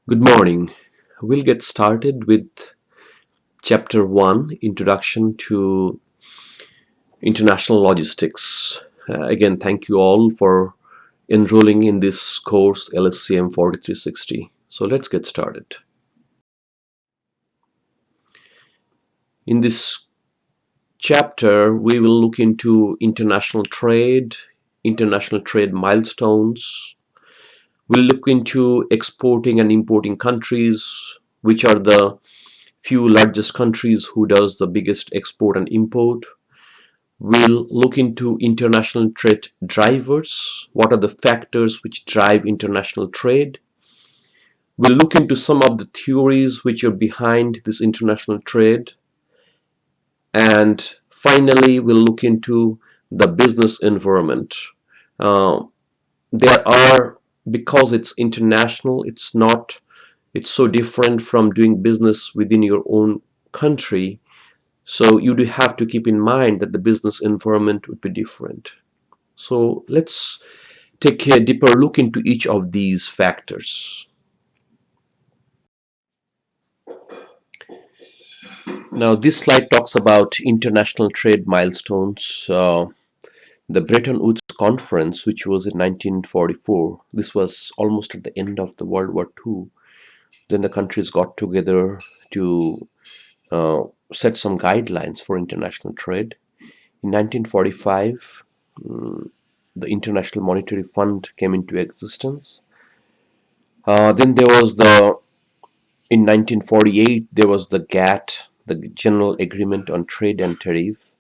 Good morning. We'll get started with Chapter 1, Introduction to International Logistics. Again, thank you all for enrolling in this course LSCM 4360. So let's get started. In this chapter, we will look into international trade milestones. We'll look into exporting and importing countries, which are the few largest countries who does the biggest export and import. We'll look into international trade drivers. What are the factors which drive international trade? We'll look into some of the theories which are behind this international trade. And finally, we'll look into the business environment. Uh, there are, because it's international, it's so different from doing business within your own country. So you do have to keep in mind that the business environment would be different. So let's take a deeper look into each of these factors. Now this slide talks about international trade milestones. The Bretton Woods Conference, which was in 1944, this was almost at the end of the World War II. Then the countries got together to uh, set some guidelines for international trade. In 1945, the International Monetary Fund came into existence. Then there was in 1948 there was the GATT, the General Agreement on Trade and Tariff.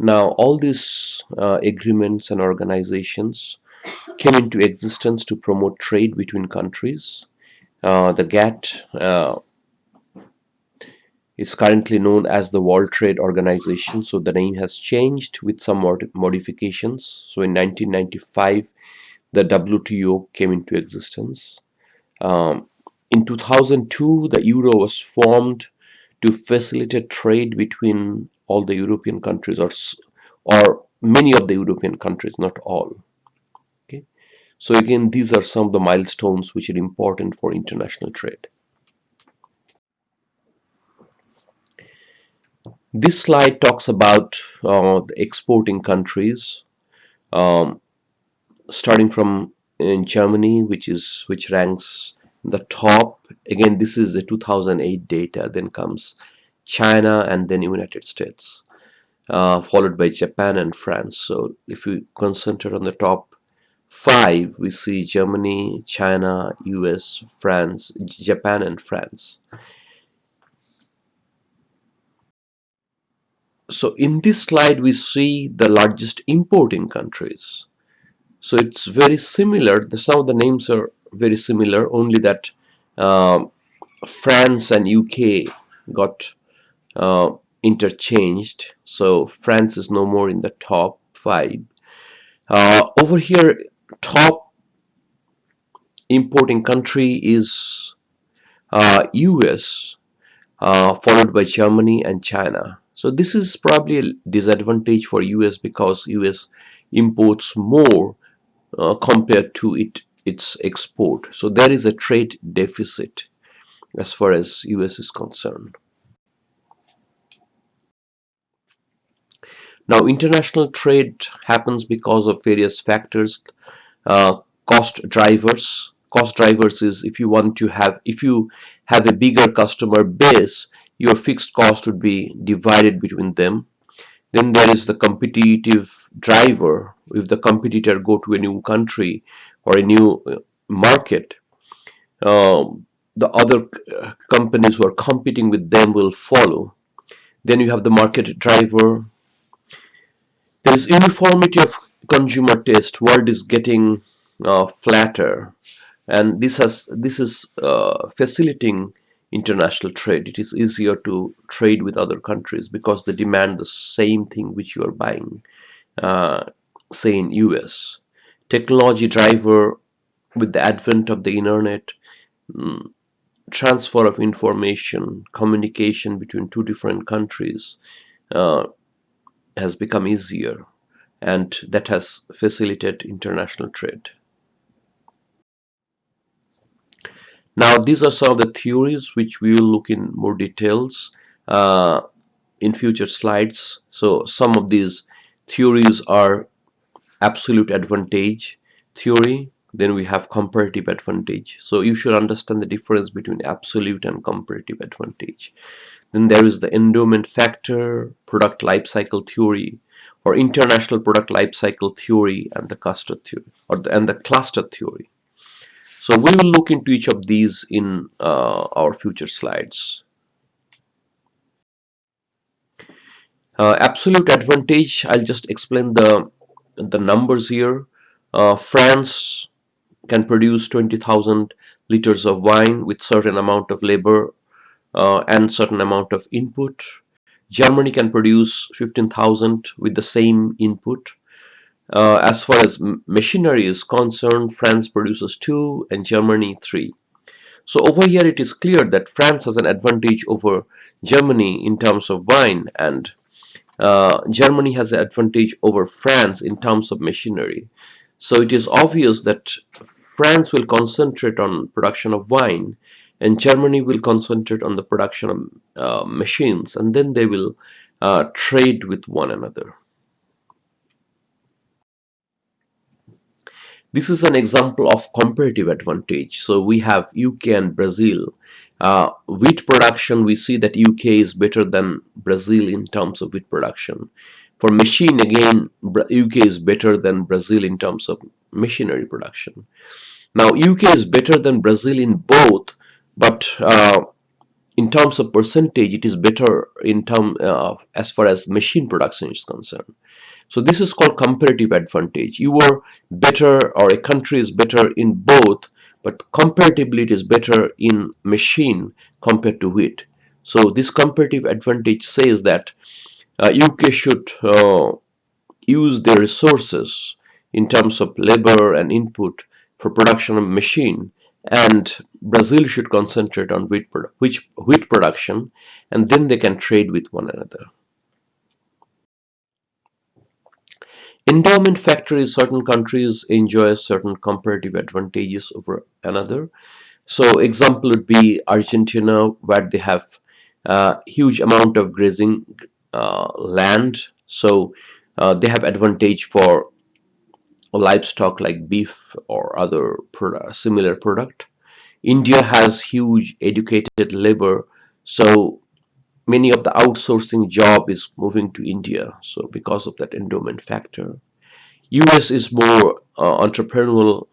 Now all these agreements and organizations came into existence to promote trade between countries. The GATT is currently known as the World Trade Organization, so the name has changed with some modifications. So in 1995 the WTO came into existence. In 2002 the euro was formed to facilitate trade between all the European countries, or many of the European countries, not all. Okay, so again, these are some of the milestones which are important for international trade. This slide talks about the exporting countries, um, starting from in Germany, which ranks the top. Again, this is the 2008 data. Then comes China and then United States, followed by Japan and France. So if we concentrate on the top five, we see Germany, China, US, France, Japan and France. So in this slide we see the largest importing countries. So it's very similar. Some of the names are very similar, only that France and UK got interchanged. So France is no more in the top five. Over here, top importing country is US, followed by Germany and China. So this is probably a disadvantage for US because US imports more compared to its export. So there is a trade deficit as far as US is concerned. Now international trade happens because of various factors. uh, cost drivers is if you have a bigger customer base, your fixed cost would be divided between them. Then there is the competitive driver. If the competitor go to a new country or a new market, the other companies who are competing with them will follow. Then you have the market driver. There is uniformity of consumer taste. World is getting flatter, and this is facilitating international trade. It is easier to trade with other countries because they demand the same thing which you are buying, uh, say in US. Technology driver, with the advent of the internet, mm, transfer of information, communication between two different countries uh, has become easier, and that has facilitated international trade. Now these are some of the theories which we will look in more details uh, in future slides. So some of these theories are absolute advantage theory, then we have comparative advantage. So you should understand the difference between absolute and comparative advantage. Then there is the endowment factor, product life cycle theory, or international product life cycle theory, and the cluster theory, and the cluster theory. So we will look into each of these in our future slides. Absolute advantage, I'll just explain the numbers here. France can produce 20,000 liters of wine with certain amount of labor and certain amount of input. Germany can produce 15,000 with the same input. As far as machinery is concerned, France produces 2 and Germany 3. So over here it is clear that France has an advantage over Germany in terms of wine, and Germany has an advantage over France in terms of machinery. So it is obvious that France will concentrate on production of wine and Germany will concentrate on the production of machines, and then they will trade with one another. This is an example of comparative advantage. So we have UK and Brazil. Wheat production, we see that UK is better than Brazil in terms of wheat production. For machine, again, UK is better than Brazil in terms of machinery production. Now, UK is better than Brazil in both, but in terms of percentage, it is better in as far as machine production is concerned. So this is called comparative advantage. You are better, or a country is better in both, but comparatively it is better in machine compared to wheat. So this comparative advantage says that UK should use their resources in terms of labor and input for production of machine, and Brazil should concentrate on wheat production, and then they can trade with one another. Endowment factor is certain countries enjoy certain comparative advantages over another. So example would be Argentina, where they have huge amount of grazing land. So they have advantage for livestock like beef or other similar product. India has huge educated labor, so many of the outsourcing job is moving to India. So because of that endowment factor, US is more entrepreneurial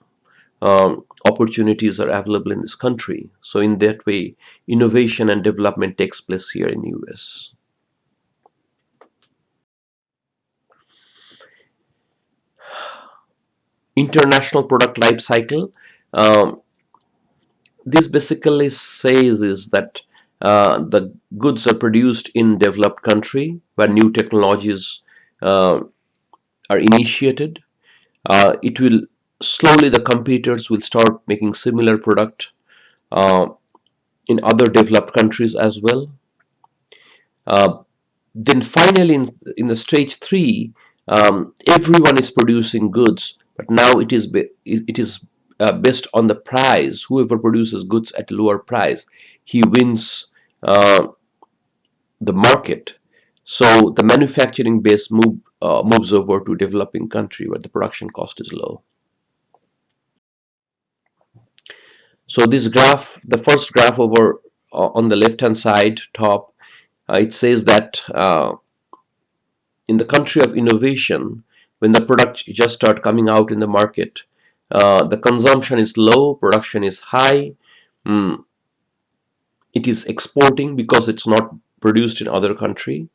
opportunities are available in this country. So in that way, innovation and development takes place here in US. International product life cycle. Um, this basically says is that the goods are produced in developed country where new technologies uh, are initiated. It will slowly, the competitors will start making similar product uh, in other developed countries as well. Uh, then finally, in the stage 3, everyone is producing goods, but now it is based on the price. Whoever produces goods at lower price, he wins the market. So the manufacturing base moves over to developing country where the production cost is low. So this graph, the first graph over on the left hand side top, it says that in the country of innovation, when the product just start coming out in the market, the consumption is low, production is high. mm, it is exporting because it's not produced in other country.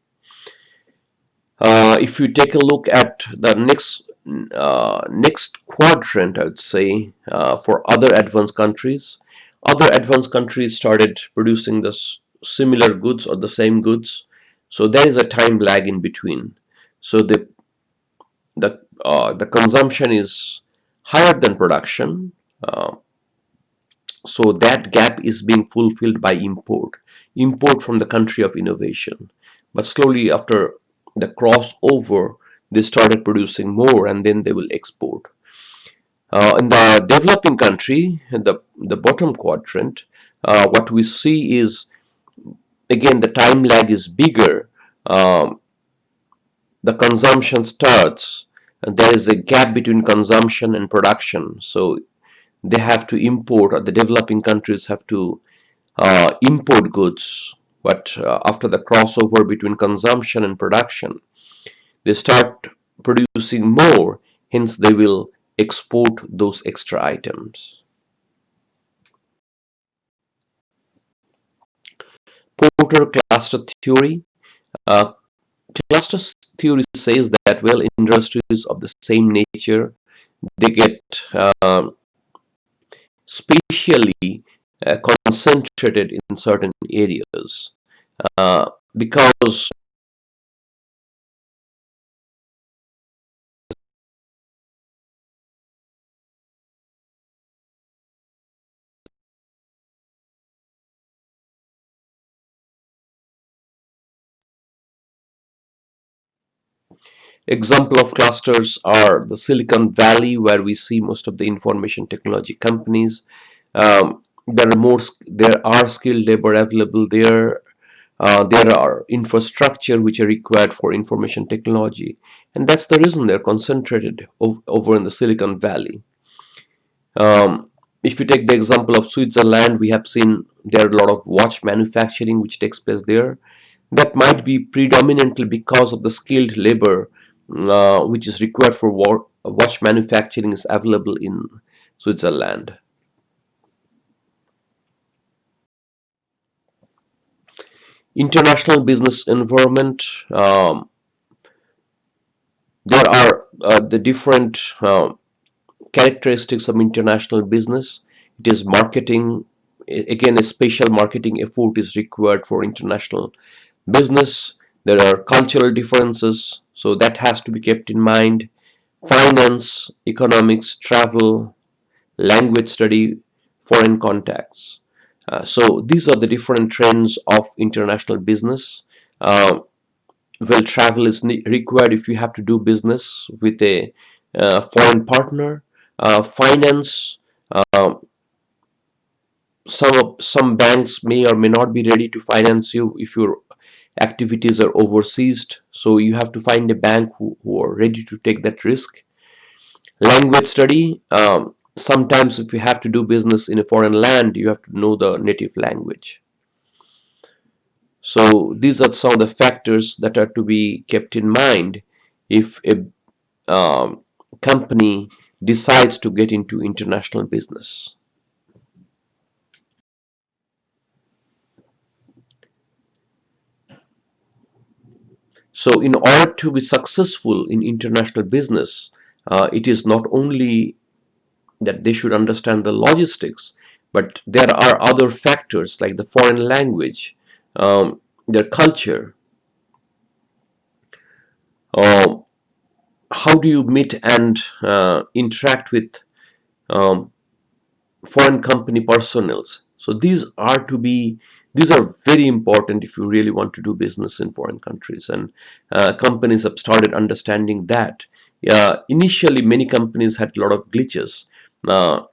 If you take a look at the next quadrant, I would say, for other advanced countries started producing this similar goods or the same goods. So there is a time lag in between. So the consumption is higher than production. So that gap is being fulfilled by import from the country of innovation. But slowly after the crossover, they started producing more and then they will export. In the developing country, the bottom quadrant, what we see is, again, the time lag is bigger. Um, the consumption starts, and there is a gap between consumption and production. So they have to import, or the developing countries have to import goods. But after the crossover between consumption and production, they start producing more, hence they will export those extra items. Porter cluster theory. Uh, Cluster theory says that, well, industries of the same nature, they get spatially concentrated in certain areas, because example of clusters are the Silicon Valley, where we see most of the information technology companies. There are skilled labor available there. There are infrastructure which are required for information technology, and that's the reason they're concentrated over in the Silicon Valley. If you take the example of Switzerland, we have seen there are a lot of watch manufacturing which takes place there. That might be predominantly because of the skilled labor which is required for watch manufacturing is available in Switzerland. International business environment. There are the different characteristics of international business. It is marketing. Again, a special marketing effort is required for international business. There are cultural differences, so that has to be kept in mind. Finance, economics, travel, language study, foreign contacts. So these are the different trends of international business. Uh, well, travel is required if you have to do business with a foreign partner. Finance, uh, some banks may or may not be ready to finance you if your activities are overseas. So you have to find a bank who are ready to take that risk. Language study. Sometimes if you have to do business in a foreign land, you have to know the native language. So these are some of the factors that are to be kept in mind if a company decides to get into international business. So in order to be successful in international business, it is not only that they should understand the logistics, but there are other factors like the foreign language, their culture. Uh, how do you meet and interact with um, foreign company personnels? So these are very important if you really want to do business in foreign countries, and companies have started understanding that. Initially, many companies had a lot of glitches uh,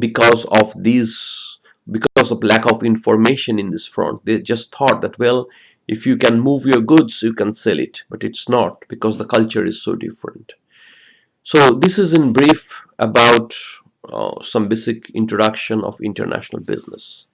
because of these, because of lack of information in this front. They just thought that, well, if you can move your goods, you can sell it, but it's not, because the culture is so different. So this is in brief about some basic introduction of international business.